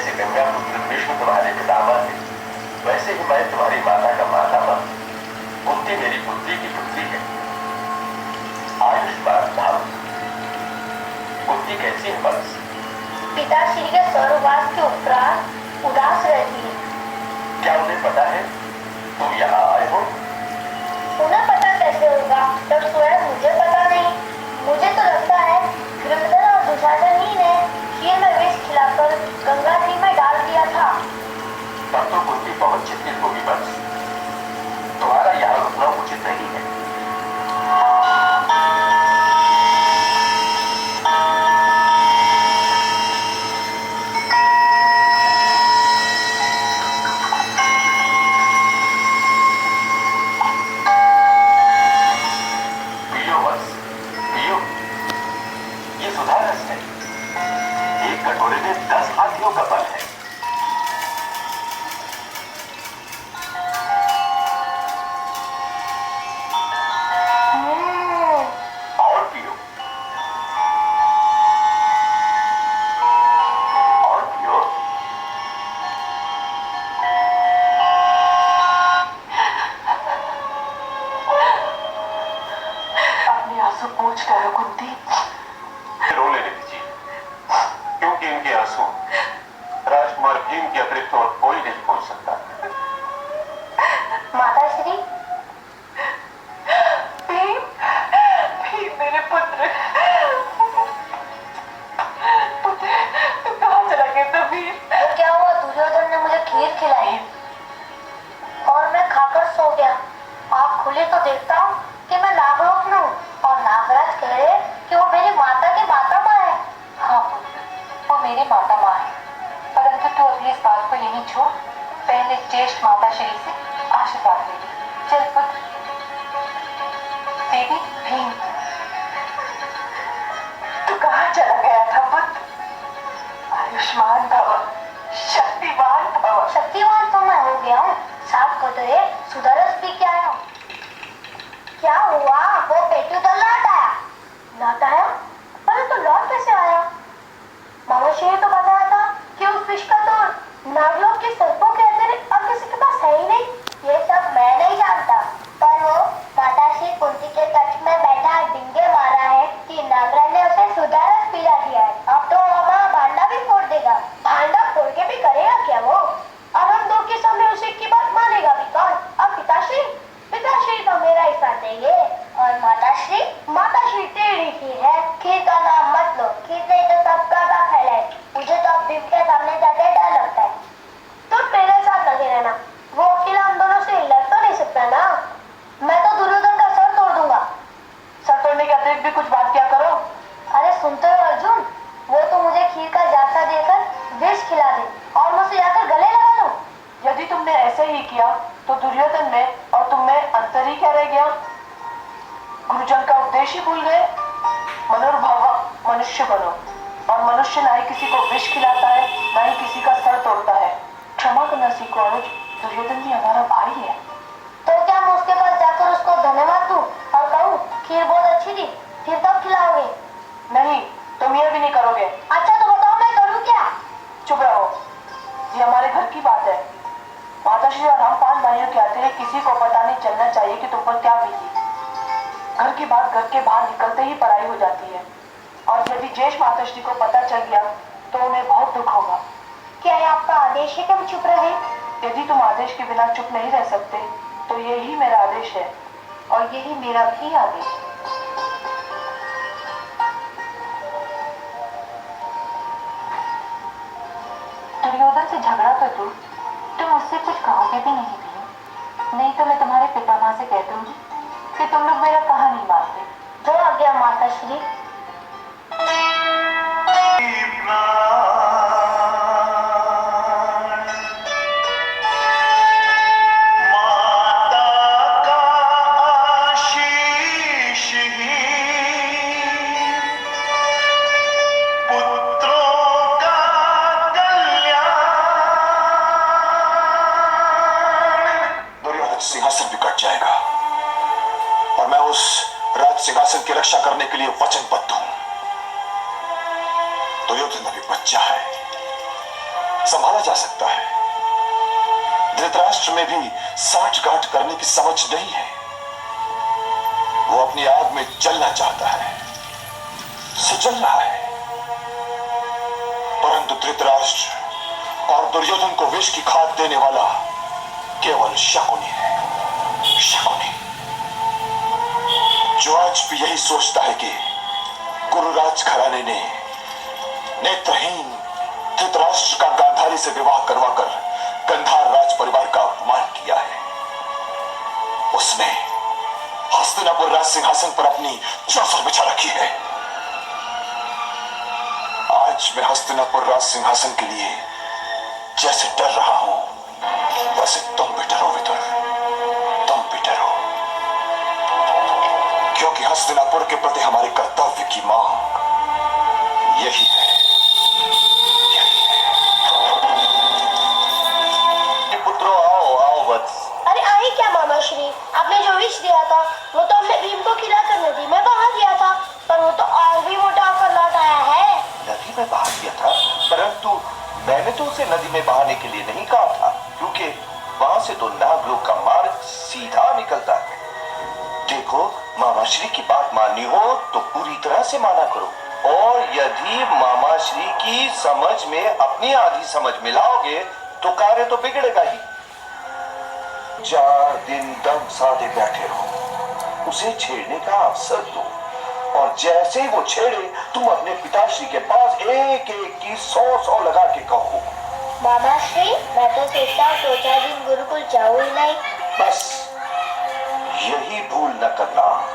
जैसे गंगा पुत्र विष्णु तुम्हारे पितामह थे, वैसे ही मैं तुम्हारी माता का मातामह। कुंती मेरी पुत्री की पुत्री है। आयुष्मान भाव। कुंती कैसी है वंश? पिताश्री के स्वर्गवास के उपरांत उदास रहती है। क्या उन्हें पता है तुम यहाँ आए हो? उन्हें पता कैसे होगा जब स्वयं मुझे पता नहीं। मुझे तो लगता है दुर्योधन और दुशासन ही ने खीर में विष खिलाकर गंगा जी में डाल दिया था। तब तो कुंती बहुत चिंतित होगी वंश। तुम्हारा यहाँ रुकना उचित नहीं है। पियो वंश, पियो। ये सुधा रस है। एक कटोरे में 10 हाथियों का बल है। और पियो, और पियो। अपने आंसू पोंछ करो कुंती। रो लेने दीजिए, क्योंकि इनके आंसू राजकुमार भीम के अतिरिक्त और कोई नहीं पहुंच सकता। माताश्री, भीम, भीम मेरे पुत्र, पुत्र तू कहाँ चला गया था भीम? वो क्या हुआ, दुर्योधन ने मुझे खीर खिलाई और मैं खाकर सो गया। आँख खुली तो देखता हूँ कि मैं नागलोक में हूँ और नागराज कह रहे कि वो मेरी माता के मातामह है। हाँ पुत्र, वो मेरी माता माँ है, परंतु तू अभी इस बात को यहीं छोड़, पहले ज्येष्ठ माता श्री से आशीर्वाद ले ले। चल पुत्र। देवी भीम, तू कहाँ चला गया था पुत्र? आयुष्मान भव, शक्तिवान भव। शक्तिवान तो मैं हो गया हूँ, 7 कटोरे सुधारस पी के आया हूँ। क्या हुआ, वो पेटू तो लौट आया? लौट आया? परंतु लौट कैसे आया? मामाश्री ने तो बताया था कि उस विष का तो नागलोक के सर्पों के अतिरिक्त और किसी के पास है ही नहीं। ये सब मैं नहीं जानता, पर वो माताश्री कुंती के कक्ष में बैठा डिंगे मारा है कि नागराज ने उसे सुधारस पिला दिया है। अब तो मामा भांडा भी फोड़ देगा। भांडा फोड़ के भी करेगा क्या वो? अब हम दो के सामने उसी की बात मानेगा भी कौन? अब पिताश्री, पिताश्री तो मेरा ही साथ देंगे। और माताश्री, माताश्री टेढ़ी खीर है। खीर का नाम मत लो, खीर नहीं तो सबका का फैलाए। मुझे तो अब भीम के सामने जाते डर लगता है। तो मेरे साथ लगे रहना, वो अकेला हम दोनों से लड़ तो नहीं सकता ना। मैं तो दुर्योधन का सर तोड़ दूंगा। सर तोड़ने के अतिरिक्त भी कुछ बात क्या करो। अरे सुनते हो अर्जुन, वो तो मुझे खीर का जासा देकर विष खिला दे और मुझसे जाकर गले लगा लो। यदि तुमने ऐसे ही किया तो दुर्योधन में और तुम में अंतर ही क्या रह गया? गुरुजन का उपदेश ही भूल गए। मनुर्भव, मनुष्य बनो, और मनुष्य ना ही किसी को विष खिलाता है, ना ही किसी का सर तोड़ता है। क्षमा करना सीखो अनुज, दुर्योधन भी हमारा भाई है। तो क्या मैं उसके पास जाकर उसको धन्यवाद दूं और कहूँ खीर बहुत अच्छी थी, फिर कब खिलाओगे? नहीं, तुम यह भी नहीं करोगे। अच्छा तो बताओ मैं करूँ क्या? चुप रहो, ये हमारे घर की बात है। माताश्री और हम 5 भाइयों के अतिरिक्त किसी को पता नहीं चलना चाहिए कि तुम पर क्या बीती। घर की बात घर के बाहर निकलते ही पराई हो जाती है, और यदि ज्येष्ठ माताश्री को पता चल गया तो उन्हें बहुत दुख होगा। क्या ये आपका आदेश है कि हम चुप रहे? यदि तुम आदेश के बिना चुप नहीं रह सकते तो यही मेरा आदेश है, और यही मेरा भी आदेश है। दुर्योधन से झगड़ा तो दूर, तुम मुझसे कुछ कहोगे भी नहीं भीम। नहीं तो मैं तुम्हारे पितामह से कह दूंगी कि तुम लोग मेरा कहा नहीं मानते। जो आज्ञा माताश्री। सिंहासन भी कट जाएगा और मैं उस राज सिंहासन की रक्षा करने के लिए वचनबद्ध हूं। दुर्योधन अभी बच्चा है, संभाला जा सकता है। धृतराष्ट्र में भी साठगांठ करने की समझ नहीं है। वो अपनी आग में जलना चाहता है, सो जल रहा है। परंतु धृतराष्ट्र और दुर्योधन को विष की खाद देने वाला केवल शकुनी है, शकुनी, जो आज भी यही सोचता है कि गुरुराज घराने ने नेत्रहीन धृतराष्ट्र का गांधारी से विवाह करवाकर गंधार राज परिवार का अपमान किया है। उसने हस्तिनापुर राज सिंहासन पर अपनी चौसर बिछा रखी है। आज मैं हस्तिनापुर राज सिंहासन के लिए जैसे डर रहा हूं, वैसे तुम भी डरो विदुर, तुम भी डरो, क्योंकि हस्तिनापुर के प्रति हमारे कर्तव्य की मांग यही है, यही है। पुत्रों आओ आओ वत्स। अरे आए क्या मामा श्री, आपने जो विष दिया था वो तो हमने भीम को खिलाकर नदी में बहा दिया था, पर वो तो और भी मोटा होकर लौट आया है। नदी में बहा दिया था, परंतु मैंने तो उसे नदी में बहाने के लिए नहीं कहा था, क्योंकि वहां से तो नागलोक का मार्ग सीधा निकलता है। देखो, मामाश्री की बात माननी हो तो पूरी तरह से माना करो, और यदि मामाश्री की समझ में अपनी आधी समझ मिलाओगे तो कार्य तो बिगड़ेगा ही। 4 दिन दम साधे बैठे रहो, उसे छेड़ने का अवसर दो, और जैसे ही वो छेड़े तुम अपने पिताश्री के पास एक एक की 100 लगा के कहो। मामा श्री, मैं तो सोचता हूँ 2-4 दिन गुरुकुल जाऊँ ही नहीं। बस यही भूल न करना।